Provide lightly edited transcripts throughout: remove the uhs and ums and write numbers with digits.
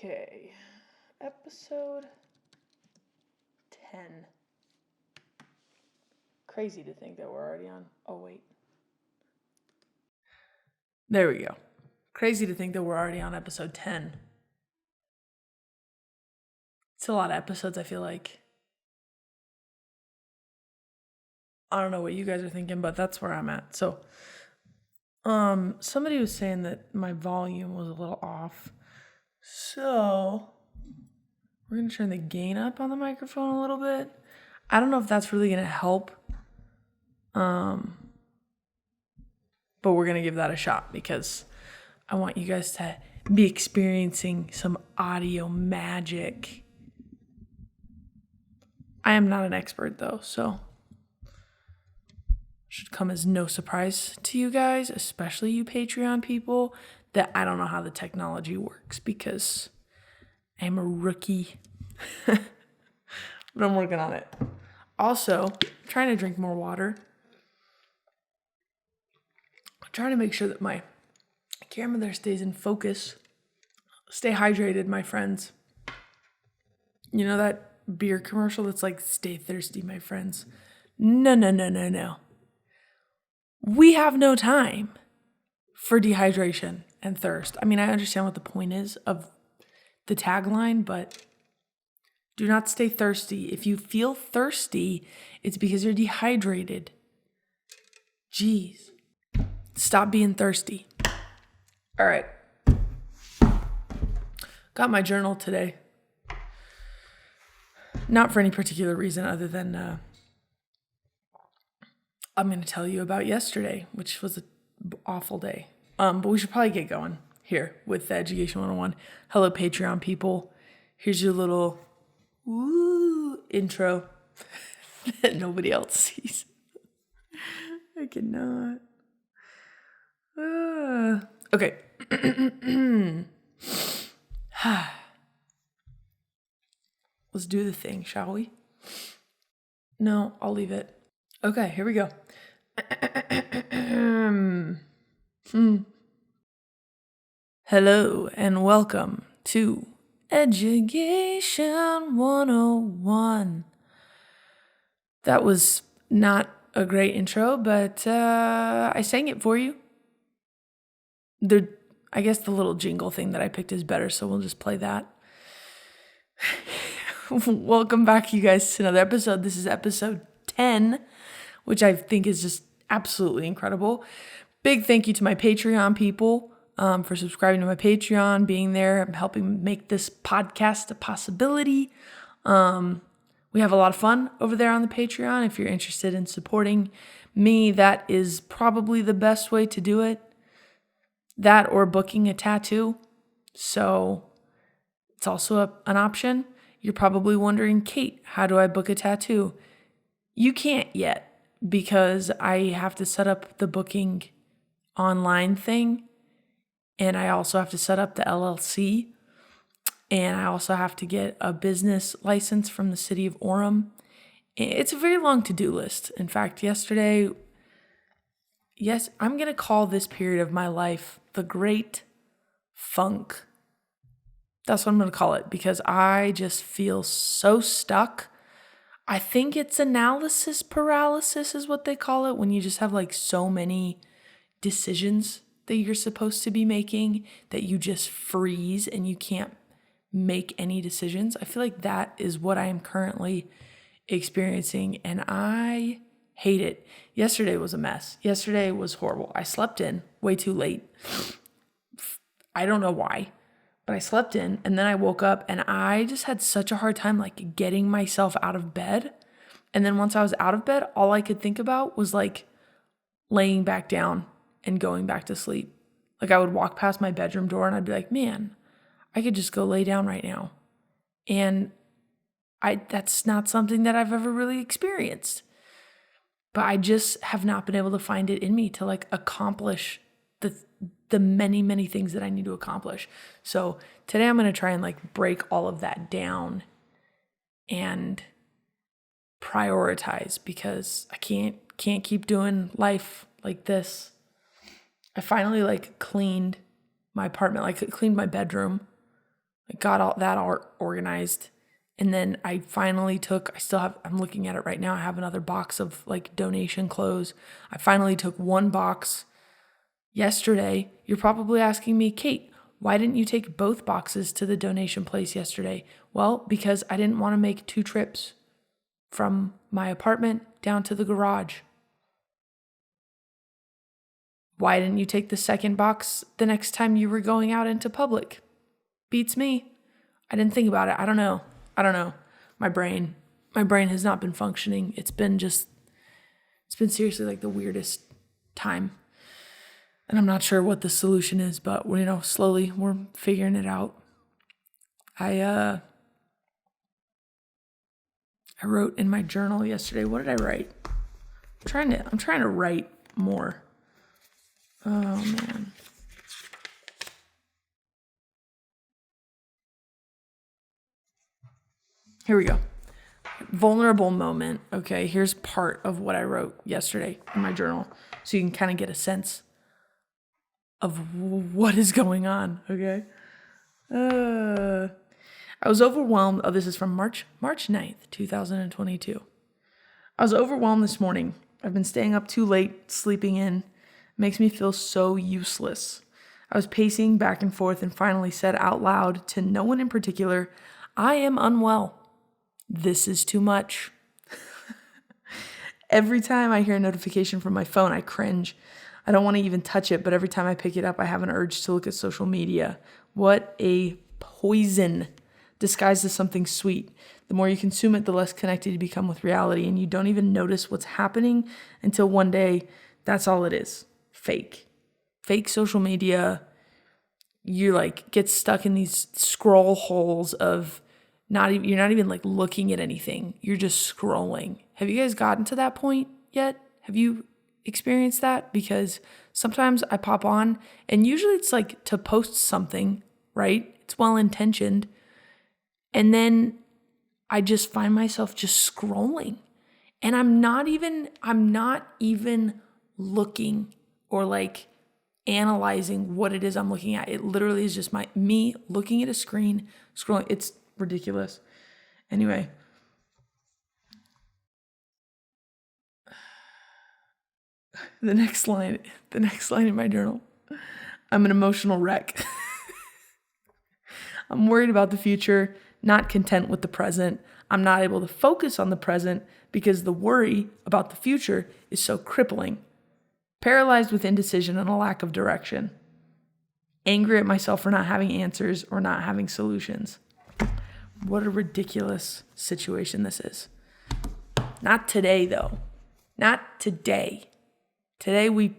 Okay, episode 10. Crazy to think that we're already on. Oh, wait. There we go. Crazy to think that we're already on episode 10. It's a lot of episodes, I feel like. I don't know what you guys are thinking, but that's where I'm at. So, somebody was saying that my volume was a little off. So, we're going to turn the gain up on the microphone a little bit. I don't know if that's really going to help. But we're going to give that a shot because I want you guys to be experiencing some audio magic. I am not an expert though, so should come as no surprise to you guys, especially you Patreon people, that I don't know how the technology works because I'm a rookie. But I'm working on it. Also, I'm trying to drink more water. I'm trying to make sure that my camera there stays in focus. Stay hydrated, my friends. You know that beer commercial that's like, stay thirsty, my friends? No. We have no time for dehydration and thirst. I mean, I understand what the point is of the tagline, but do not stay thirsty. If you feel thirsty, it's because you're dehydrated. Jeez. Stop being thirsty. All right. Got my journal today. Not for any particular reason other than I'm going to tell you about yesterday, which was an awful day. But we should probably get going here with the Education 101. Hello, Patreon people. Here's your little intro that nobody else sees. I cannot. Okay. Let's do the thing, shall we? No, I'll leave it. Okay, here we go. Hello and welcome to Education 101. That was not a great intro, but I sang it for you. I guess the little jingle thing that I picked is better, so we'll just play that. Welcome back, you guys, to another episode. This is episode 10, which I think is just absolutely incredible. Big thank you to my Patreon people for subscribing to my Patreon, being there, helping make this podcast a possibility. We have a lot of fun over there on the Patreon. If you're interested in supporting me, that is probably the best way to do it. That or booking a tattoo. So it's also an option. You're probably wondering, Kate, how do I book a tattoo? You can't yet because I have to set up the booking online thing. And I also have to set up the LLC. And I also have to get a business license from the city of Orem. It's a very long to-do list. In fact, yesterday, I'm going to call this period of my life the Great Funk. That's what I'm going to call it because I just feel so stuck. I think it's analysis paralysis is what they call it when you just have like so many decisions that you're supposed to be making that you just freeze and you can't make any decisions. I feel like that is what I am currently experiencing and I hate it. Yesterday was a mess. Yesterday was horrible. I slept in way too late. I don't know why, but I slept in and then I woke up and I just had such a hard time like getting myself out of bed. And then once I was out of bed, all I could think about was like laying back down and going back to sleep. Like I would walk past my bedroom door and I'd be like, man, I could just go lay down right now. And that's not something that I've ever really experienced. But I just have not been able to find it in me to like accomplish the many, many things that I need to accomplish. So today I'm going to try and like break all of that down and prioritize because I can't keep doing life like this. I finally like cleaned my apartment, like cleaned my bedroom. I got all that art organized. And then I finally I'm looking at it right now. I have another box of like donation clothes. I finally took one box yesterday. You're probably asking me, Kate, why didn't you take both boxes to the donation place yesterday? Well, because I didn't want to make 2 trips from my apartment down to the garage. Why didn't you take the second box the next time you were going out into public? Beats me. I didn't think about it. I don't know. My brain has not been functioning. It's been seriously like the weirdest time. And I'm not sure what the solution is, but slowly we're figuring it out. I wrote in my journal yesterday. What did I write? I'm trying to write more. Oh man. Here we go. Vulnerable moment. Okay, here's part of what I wrote yesterday in my journal, so you can kind of get a sense of what is going on. Okay. I was overwhelmed. Oh, this is from March 9th, 2022. I was overwhelmed this morning. I've been staying up too late, sleeping in. It makes me feel so useless. I was pacing back and forth and finally said out loud to no one in particular, I am unwell. This is too much. Every time I hear a notification from my phone, I cringe. I don't want to even touch it, but every time I pick it up, I have an urge to look at social media. What a poison disguised as something sweet. The more you consume it, the less connected you become with reality, and you don't even notice what's happening until one day that's all it is. Fake social media. You like get stuck in these scroll holes of you're not even like looking at anything. You're just scrolling. Have you guys gotten to that point yet? Have you experienced that? Because sometimes I pop on and usually it's like to post something, right? It's well-intentioned. And then I just find myself just scrolling. And I'm not even looking or like analyzing what it is I'm looking at. It literally is just me looking at a screen, scrolling. It's ridiculous. Anyway. The next line in my journal. I'm an emotional wreck. I'm worried about the future, not content with the present. I'm not able to focus on the present because the worry about the future is so crippling. Paralyzed with indecision and a lack of direction. Angry at myself for not having answers or not having solutions. What a ridiculous situation this is. Not today, though. Not today. Today we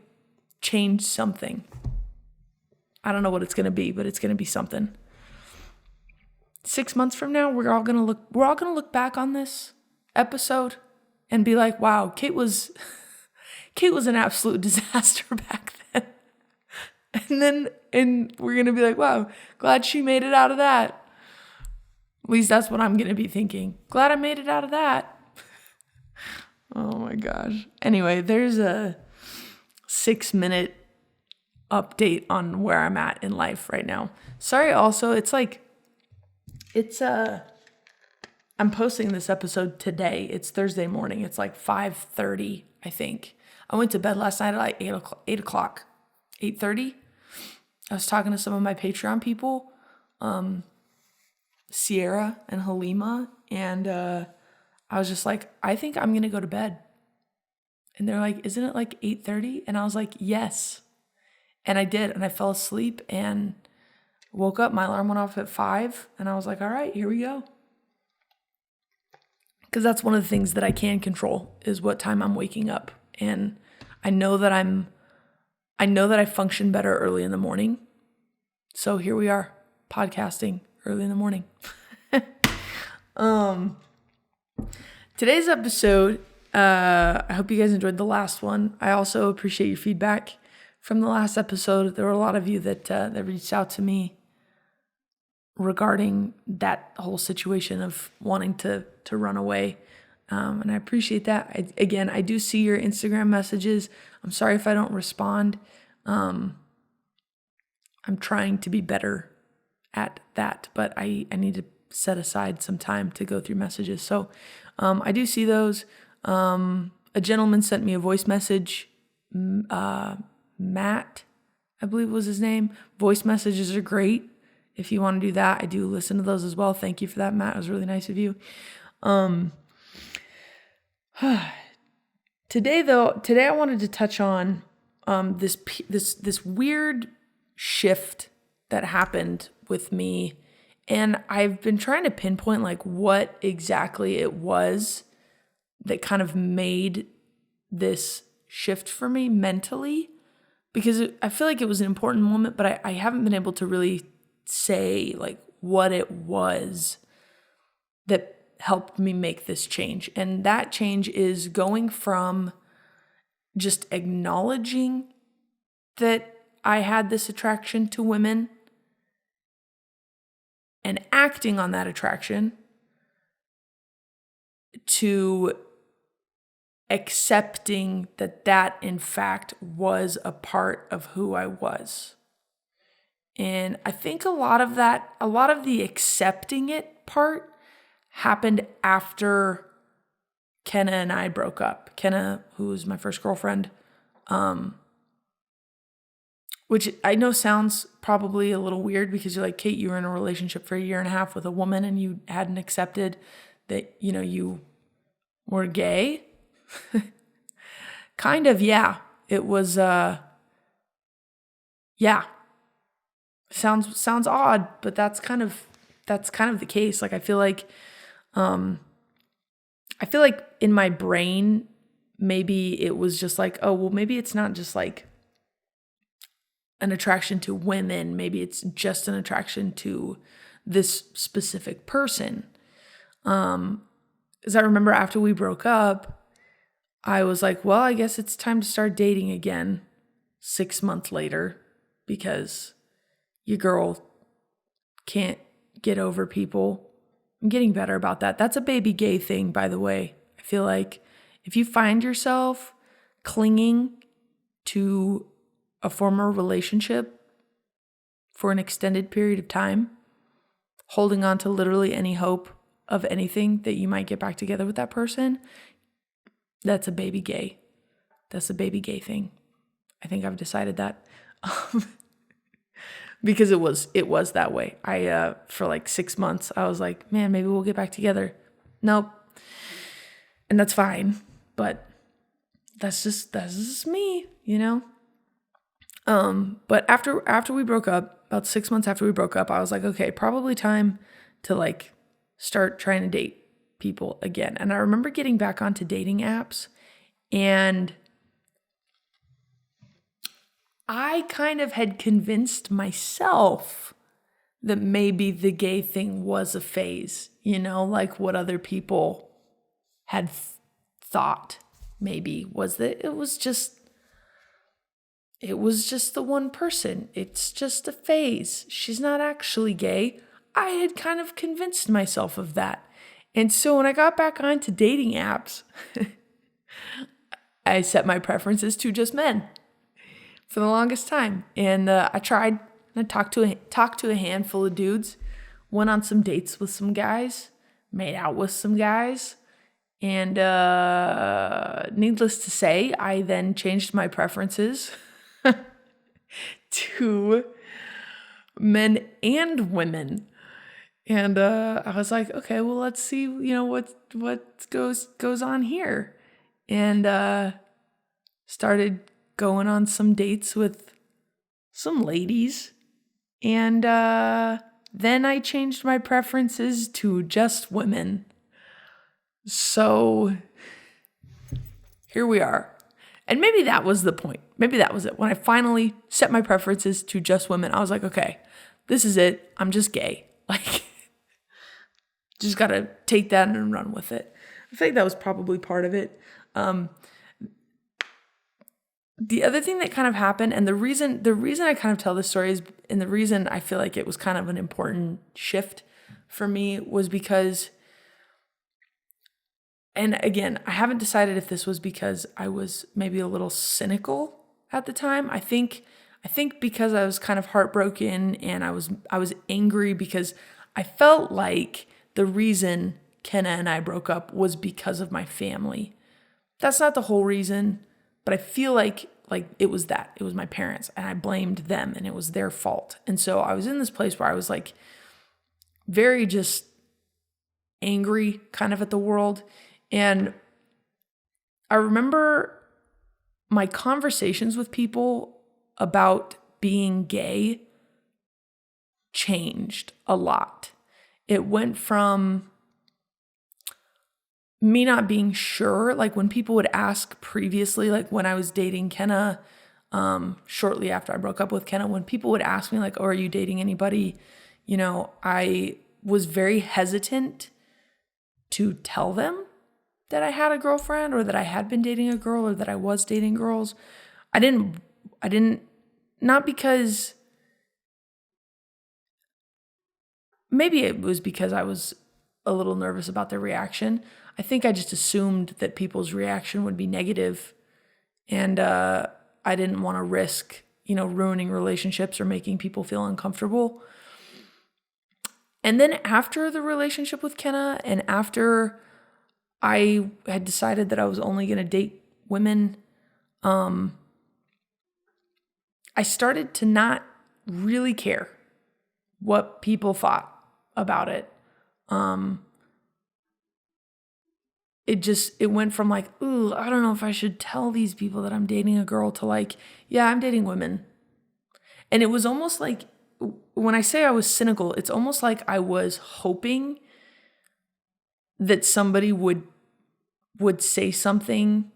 changed something. I don't know what it's going to be, but it's going to be something. 6 months from now, we're all going to look back on this episode and be like, wow, Kate was an absolute disaster back then. And we're going to be like, wow, glad she made it out of that. At least that's what I'm going to be thinking. Glad I made it out of that. Oh my gosh. Anyway, there's a 6-minute update on where I'm at in life right now. Sorry also, I'm posting this episode today. It's Thursday morning. It's like 5:30, I think. I went to bed last night at like 8 o'clock. 8:30. I was talking to some of my Patreon people, Sierra and Halima, and I was just like, I think I'm going to go to bed. And they're like, isn't it like 8:30? And I was like, yes. And I did. And I fell asleep and woke up. My alarm went off at 5. And I was like, all right, here we go. Because that's one of the things that I can control is what time I'm waking up. And I know that I function better early in the morning. So here we are, podcasting early in the morning. Today's episode, I hope you guys enjoyed the last one. I also appreciate your feedback from the last episode. There were a lot of you that reached out to me regarding that whole situation of wanting to run away. And I appreciate that. I do see your Instagram messages. I'm sorry if I don't respond. I'm trying to be better at that, but I need to set aside some time to go through messages. So I do see those. A gentleman sent me a voice message. Matt, I believe was his name. Voice messages are great. If you want to do that, I do listen to those as well. Thank you for that, Matt. It was really nice of you. Today I wanted to touch on this weird shift that happened with me, and I've been trying to pinpoint like what exactly it was that kind of made this shift for me mentally, because I feel like it was an important moment, but I haven't been able to really say like what it was that helped me make this change. And that change is going from just acknowledging that I had this attraction to women and acting on that attraction to accepting that in fact was a part of who I was. And I think a lot of the accepting it part happened after Kenna and I broke up. Kenna, who was my first girlfriend, which I know sounds probably a little weird because you're like, Kate, you were in a relationship for 1.5 years with a woman and you hadn't accepted that, you were gay. Kind of, yeah. It was, yeah. Sounds odd, but that's kind of the case. Like, I feel like in my brain, maybe it was just like, oh, well, maybe it's not just like an attraction to women. Maybe it's just an attraction to this specific person. As I remember after we broke up, I was like, well, I guess it's time to start dating again 6 months later, because your girl can't get over people. I'm getting better about that. That's a baby gay thing, by the way. I feel like if you find yourself clinging to a former relationship for an extended period of time, holding on to literally any hope of anything that you might get back together with that person, that's a baby gay. That's a baby gay thing. I think I've decided that. Because it was that way. I for like 6 months, I was like, man, maybe we'll get back together. Nope. And that's fine. But that's just me, But after we broke up, about 6 months after we broke up, I was like, okay, probably time to like start trying to date people again. And I remember getting back onto dating apps, and I kind of had convinced myself that maybe the gay thing was a phase, like what other people had thought maybe was that it was just the one person. It's just a phase. She's not actually gay. I had kind of convinced myself of that. And so when I got back onto dating apps, I set my preferences to just men for the longest time. And I tried. I talked to a handful of dudes, went on some dates with some guys, made out with some guys. And needless to say, I then changed my preferences to men and women. And I was like, okay, well, let's see, what goes on here. And started going on some dates with some ladies. And then I changed my preferences to just women. So here we are. And maybe that was the point. Maybe that was it. When I finally set my preferences to just women, I was like, okay, this is it. I'm just gay. Like, just got to take that and run with it. I think that was probably part of it. The other thing that kind of happened, and the reason I kind of tell this story is, and the reason I feel like it was kind of an important shift for me was because, and again, I haven't decided if this was because I was maybe a little cynical at the time. I think I think because I was kind of heartbroken and I was angry because I felt like the reason Kenna and I broke up was because of my family. That's not the whole reason, but I feel like it was that. It was my parents, and I blamed them, and it was their fault. And so I was in this place where I was like very just angry kind of at the world. And I remember my conversations with people about being gay changed a lot. It went from me not being sure, like when people would ask previously, like when I was dating Kenna, shortly after I broke up with Kenna, when people would ask me like, oh, are you dating anybody? You know, I was very hesitant to tell them that I had a girlfriend or that I had been dating a girl or that I was dating girls. I didn't, not because, maybe it was because I was a little nervous about their reaction. I think I just assumed that people's reaction would be negative, and I didn't want to risk, ruining relationships or making people feel uncomfortable. And then after the relationship with Kenna, and after I had decided that I was only going to date women, I started to not really care what people thought about it. It went from like, ooh, I don't know if I should tell these people that I'm dating a girl to like, yeah, I'm dating women. And it was almost like, when I say I was cynical, it's almost like I was hoping that somebody would say something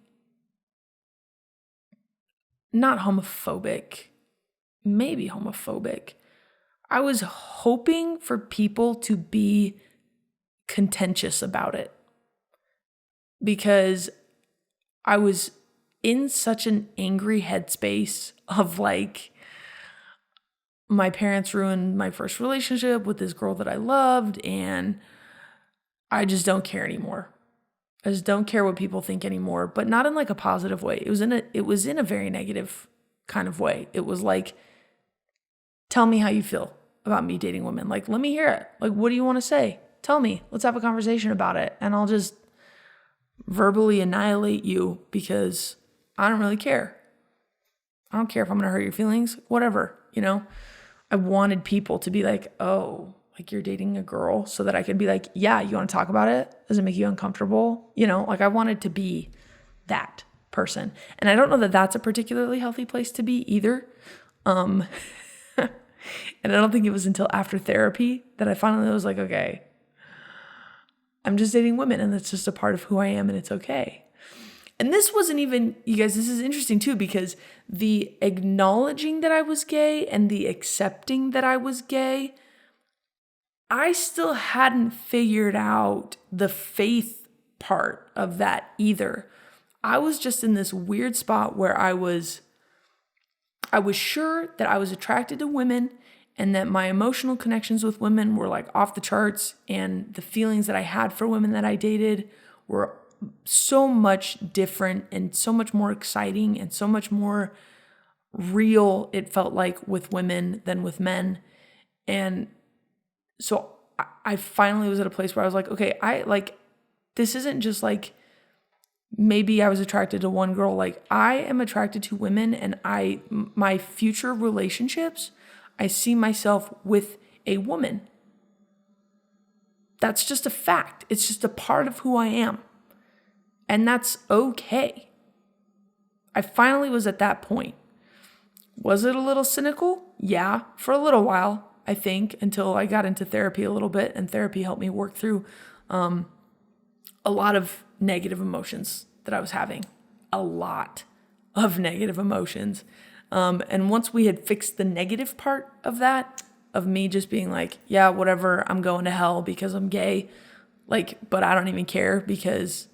not homophobic, maybe homophobic. I was hoping for people to be contentious about it, because I was in such an angry headspace of like, my parents ruined my first relationship with this girl that I loved, and I just don't care anymore. I just don't care what people think anymore, but not in like a positive way. It was in a very negative kind of way. It was like, tell me how you feel about me dating women. Like, let me hear it. Like, what do you want to say? Tell me. Let's have a conversation about it. And I'll just verbally annihilate you because I don't really care. I don't care if I'm going to hurt your feelings, whatever, I wanted people to be like, oh, like you're dating a girl, so that I could be like, yeah, you want to talk about it? Does it make you uncomfortable? Like I wanted to be that person. And I don't know that that's a particularly healthy place to be either. And I don't think it was until after therapy that I finally was like, okay, I'm just dating women, and that's just a part of who I am, and it's okay. And this wasn't even, you guys, this is interesting too, because the acknowledging that I was gay and the accepting that I was gay, I still hadn't figured out the faith part of that either. I was just in this weird spot where I was sure that I was attracted to women and that my emotional connections with women were like off the charts, and the feelings that I had for women that I dated were so much different and so much more exciting and so much more real, it felt like, with women than with men. And so I finally was at a place where I was like, okay, this isn't just like maybe I was attracted to one girl. Like, I am attracted to women, and my future relationships, I see myself with a woman. That's just a fact. It's just a part of who I am. And that's okay. I finally was at that point. Was it a little cynical? Yeah, for a little while, I think, until I got into therapy a little bit, and therapy helped me work through a lot of negative emotions that I was having. A lot of negative emotions. And once we had fixed the negative part of that, of me just being like, yeah, whatever, I'm going to hell because I'm gay, like, but I don't even care because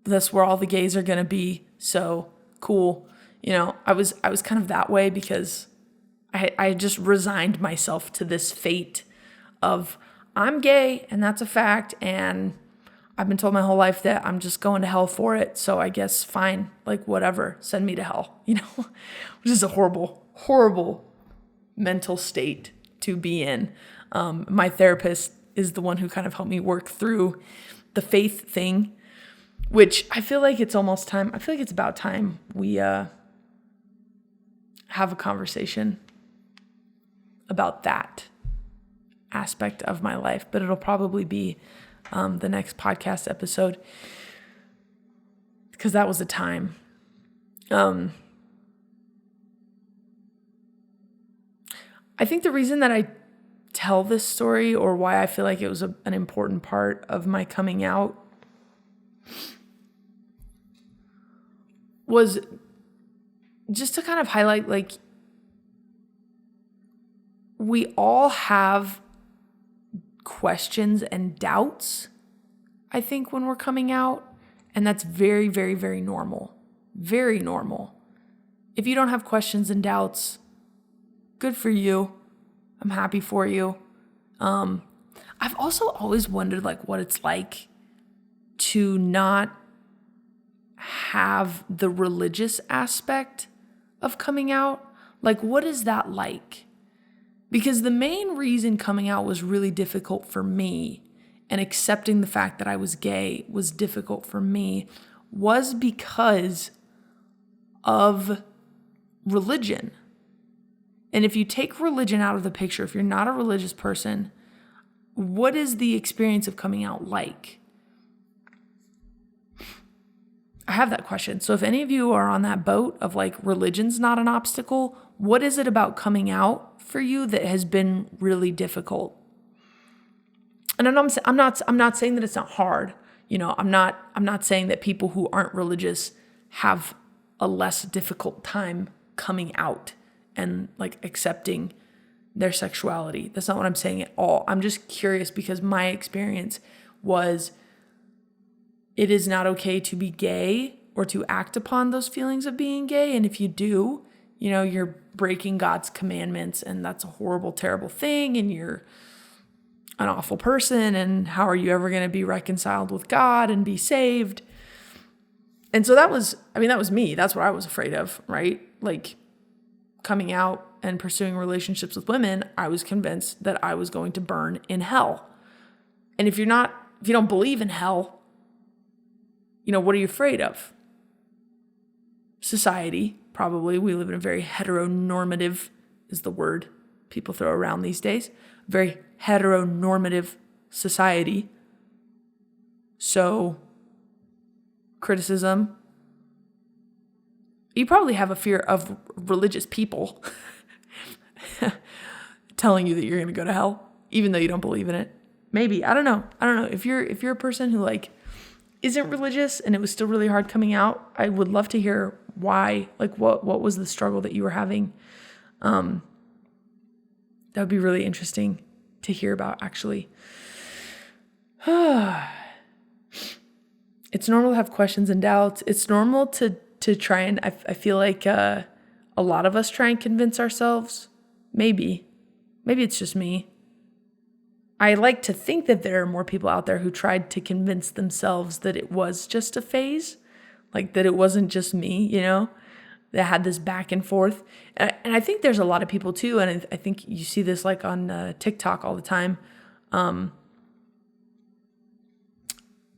that's where all the gays are going to be. So cool. I was kind of that way because I just resigned myself to this fate of I'm gay, and that's a fact, and I've been told my whole life that I'm just going to hell for it. So I guess fine, like whatever, send me to hell, which is a horrible, horrible mental state to be in. My therapist is the one who kind of helped me work through the faith thing, which I feel like it's almost time. I feel like it's about time we have a conversation about that aspect of my life, but it'll probably be the next podcast episode, because that was the time. I think the reason that I tell this story, or why I feel like it was an important part of my coming out, was just to kind of highlight, like, we all have questions and doubts, I think, when we're coming out. And that's very, very, very normal. Very normal. If you don't have questions and doubts, good for you. I'm happy for you. I've also always wondered, like, what it's like to not have the religious aspect of coming out. Like, what is that like? Because the main reason coming out was really difficult for me, and accepting the fact that I was gay was difficult for me, was because of religion. And if you take religion out of the picture, if you're not a religious person, what is the experience of coming out like? I have that question. So if any of you are on that boat of like, religion's not an obstacle, what is it about coming out for you that has been really difficult? And I'm not saying that it's not hard. I'm not saying that people who aren't religious have a less difficult time coming out and like accepting their sexuality. That's not what I'm saying at all. I'm just curious, because my experience was, it is not okay to be gay or to act upon those feelings of being gay. And if you do, you're breaking God's commandments, and that's a horrible, terrible thing. And you're an awful person. And how are you ever going to be reconciled with God and be saved? And so that was me. That's what I was afraid of, right? Like, coming out and pursuing relationships with women, I was convinced that I was going to burn in hell. And if you don't believe in hell, what are you afraid of? Society, probably. We live in a very heteronormative, is the word people throw around these days. Very heteronormative society. So, criticism. You probably have a fear of religious people telling you that you're going to go to hell, even though you don't believe in it. Maybe. I don't know. If you're a person who like isn't religious and it was still really hard coming out, I would love to hear why. Like, what was the struggle that you were having? That would be really interesting to hear about, actually. It's normal to have questions and doubts. It's normal to try and, I feel like a lot of us try and convince ourselves. Maybe it's just me. I like to think that there are more people out there who tried to convince themselves that it was just a phase, like that it wasn't just me, that had this back and forth. And I think there's a lot of people too, and I think you see this like on TikTok all the time.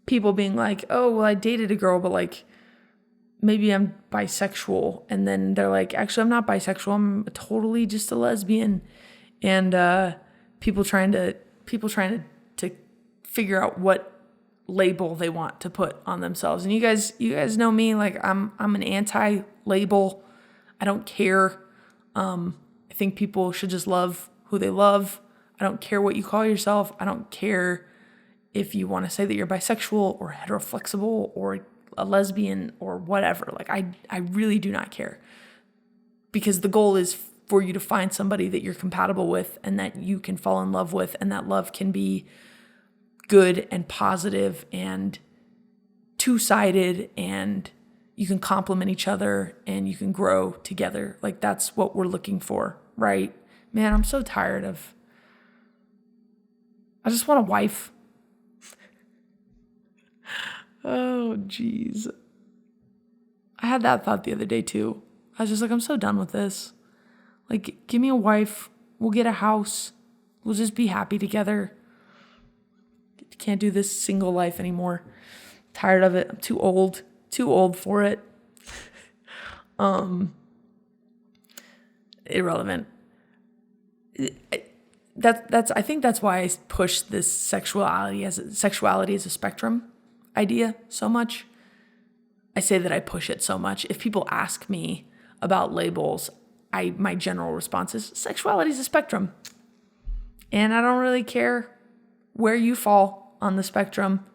People being like, oh, well, I dated a girl, but like, maybe I'm bisexual. And then they're like, actually, I'm not bisexual. I'm totally just a lesbian. And people trying to figure out what label they want to put on themselves. And you guys know me, like I'm an anti-label. I don't care. I think people should just love who they love. I don't care what you call yourself. I don't care if you want to say that you're bisexual or heteroflexible or a lesbian or whatever. Like I really do not care, because the goal is for you to find somebody that you're compatible with and that you can fall in love with, and that love can be good and positive and two-sided, and you can complement each other and you can grow together. Like, that's what we're looking for, right? Man, I'm so tired of, I just want a wife. Oh, jeez. I had that thought the other day too. I was just like, I'm so done with this. Like, give me a wife. We'll get a house. We'll just be happy together. Can't do this single life anymore. Tired of it. I'm too old. Too old for it. Irrelevant. I think that's why I push this sexuality as a spectrum idea so much. I say that I push it so much. If people ask me about labels, my general response is sexuality is a spectrum. And I don't really care where you fall on the spectrum.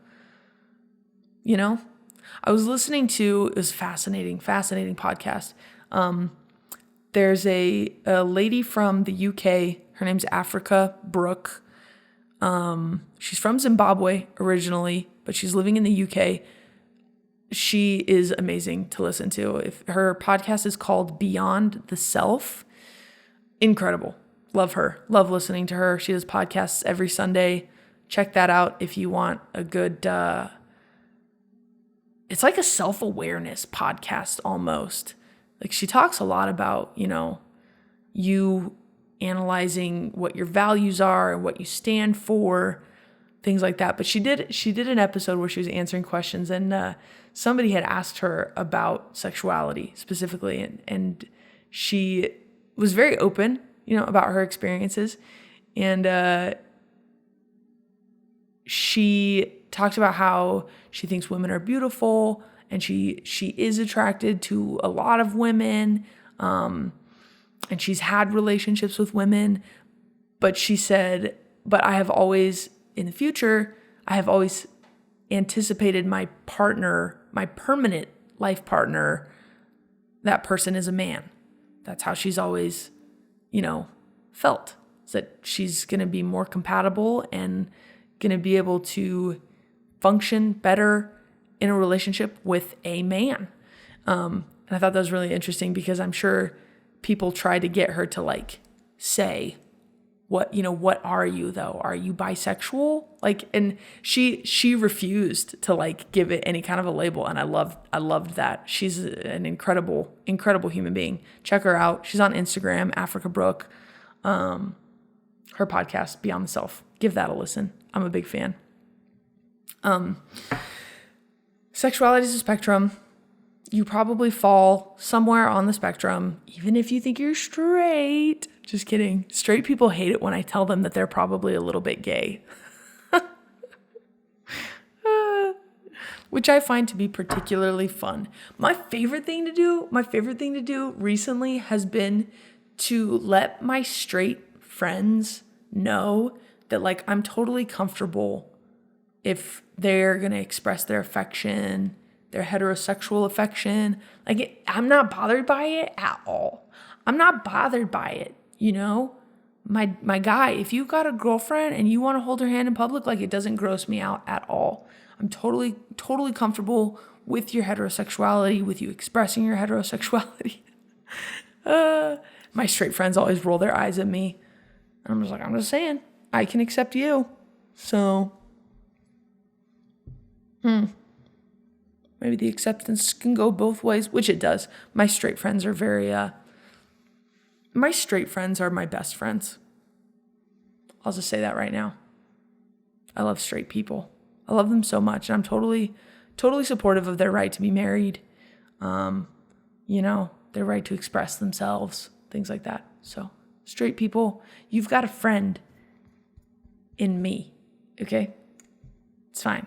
You know, I was listening to, it was fascinating podcast. There's a lady from the UK. Her name's Africa Brooke. She's from Zimbabwe originally, but she's living in the UK. She is amazing to listen to. If her podcast is called Beyond the Self. Incredible. Love her. Love listening to her. She does podcasts every Sunday. Check that out if you want a good, it's like a self-awareness podcast almost. Like she talks a lot about, you analyzing what your values are and what you stand for, things like that. But she did an episode where she was answering questions, and somebody had asked her about sexuality specifically, and she was very open, about her experiences, and she talked about how she thinks women are beautiful, and she is attracted to a lot of women, and she's had relationships with women, but she said, but I have always, in the future, I have always anticipated my partner, my permanent life partner, that person is a man. That's how she's always, felt, that she's going to be more compatible and going to be able to function better in a relationship with a man. And I thought that was really interesting because I'm sure people try to get her to say, what are you though? Are you bisexual? And she refused to give it any kind of a label. And I loved that. She's an incredible human being. Check her out. She's on Instagram, Africa Brooke. Her podcast, Beyond the Self. Give that a listen. I'm a big fan. Sexuality is a spectrum. You probably fall somewhere on the spectrum, even if you think you're straight. Just kidding. Straight people hate it when I tell them that they're probably a little bit gay. Which I find to be particularly fun. My favorite thing to do recently has been to let my straight friends know that I'm totally comfortable if they're going to express their affection, their heterosexual affection. I'm not bothered by it at all. I'm not bothered by it, My guy, if you've got a girlfriend and you want to hold her hand in public, it doesn't gross me out at all. I'm totally comfortable with your heterosexuality, with you expressing your heterosexuality. My straight friends always roll their eyes at me. I'm just saying, I can accept you. So, maybe the acceptance can go both ways, which it does. My straight friends are my straight friends are my best friends. I'll just say that right now. I love straight people. I love them so much. And I'm totally supportive of their right to be married. Their right to express themselves, things like that. So, straight people, you've got a friend in me, okay? It's fine.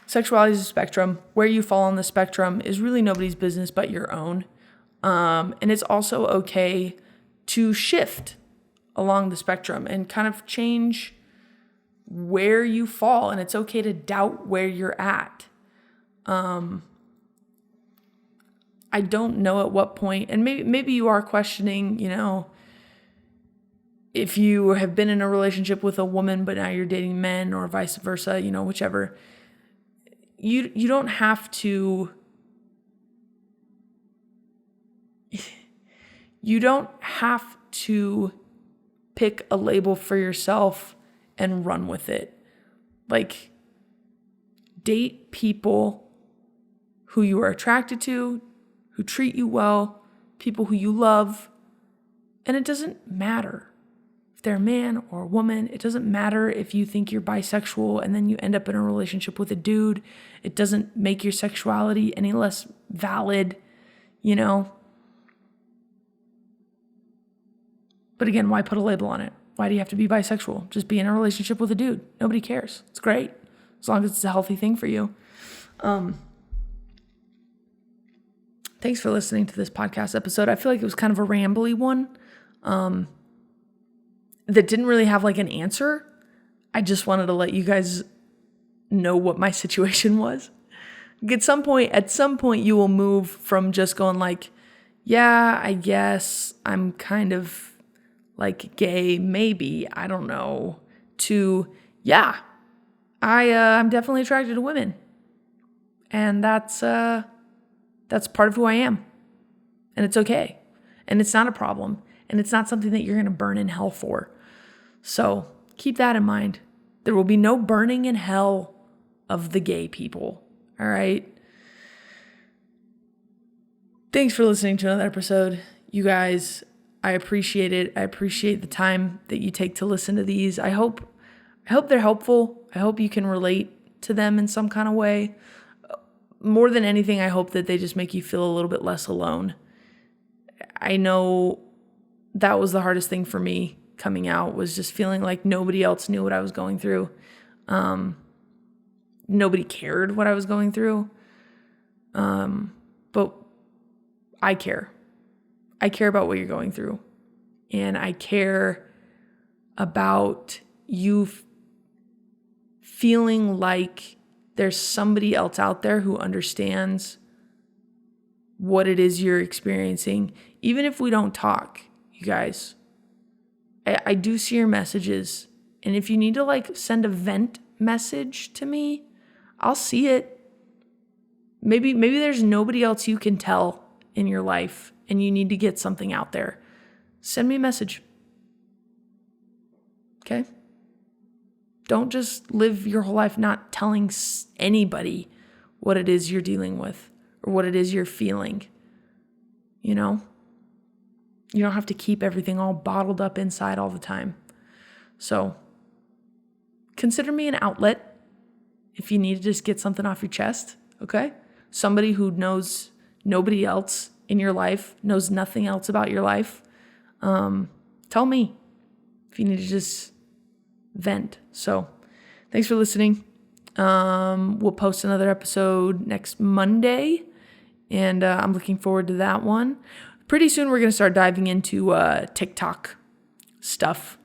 Sexuality is a spectrum. Where you fall on the spectrum is really nobody's business but your own. And it's also okay to shift along the spectrum and kind of change where you fall. And it's okay to doubt where you're at. I don't know at what point, and maybe you are questioning, if you have been in a relationship with a woman, but now you're dating men or vice versa, whichever. You don't have to, pick a label for yourself and run with it. date people who you are attracted to, who treat you well, people who you love. And it doesn't matter if they're a man or a woman. It doesn't matter if you think you're bisexual and then you end up in a relationship with a dude. It doesn't make your sexuality any less valid, you know? But again, why put a label on it? Why do you have to be bisexual? Just be in a relationship with a dude. Nobody cares. It's great. As long as it's a healthy thing for you. Thanks for listening to this podcast episode. I feel like it was kind of a rambly one that didn't really have like an answer. I just wanted to let you guys know what my situation was. At some point you will move from just going like, yeah, I guess I'm kind of like gay, maybe, I don't know, to, yeah, I'm definitely attracted to women. And that's part of who I am. And it's okay. And it's not a problem. And it's not something that you're going to burn in hell for. So keep that in mind. There will be no burning in hell of the gay people. All right. Thanks for listening to another episode. You guys, I appreciate it. I appreciate the time that you take to listen to these. I hope they're helpful. I hope you can relate to them in some kind of way. More than anything, I hope that they just make you feel a little bit less alone. I know that was the hardest thing for me coming out, was just feeling like nobody else knew what I was going through. Nobody cared what I was going through. But I care. I care about what you're going through. And I care about you feeling like there's somebody else out there who understands what it is you're experiencing. Even if we don't talk, you guys, I do see your messages. And if you need to like send a vent message to me, I'll see it. Maybe there's nobody else you can tell in your life and you need to get something out there. Send me a message. Okay? Don't just live your whole life not telling anybody what it is you're dealing with or what it is you're feeling. You know? You don't have to keep everything all bottled up inside all the time. So, consider me an outlet if you need to just get something off your chest, okay? Somebody who knows nobody else in your life, knows nothing else about your life. Tell me if you need to just vent. So, thanks for listening. We'll post another episode next Monday, and I'm looking forward to that one. Pretty soon we're going to start diving into TikTok stuff,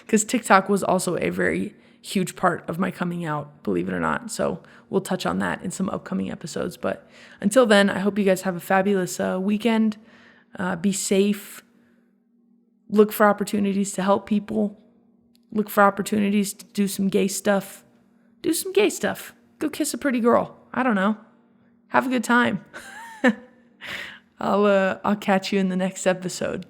because TikTok was also a very huge part of my coming out, believe it or not. So we'll touch on that in some upcoming episodes. But until then, I hope you guys have a fabulous weekend. Be safe. Look for opportunities to help people. Look for opportunities to do some gay stuff. Do some gay stuff. Go kiss a pretty girl. I don't know. Have a good time. I'll catch you in the next episode.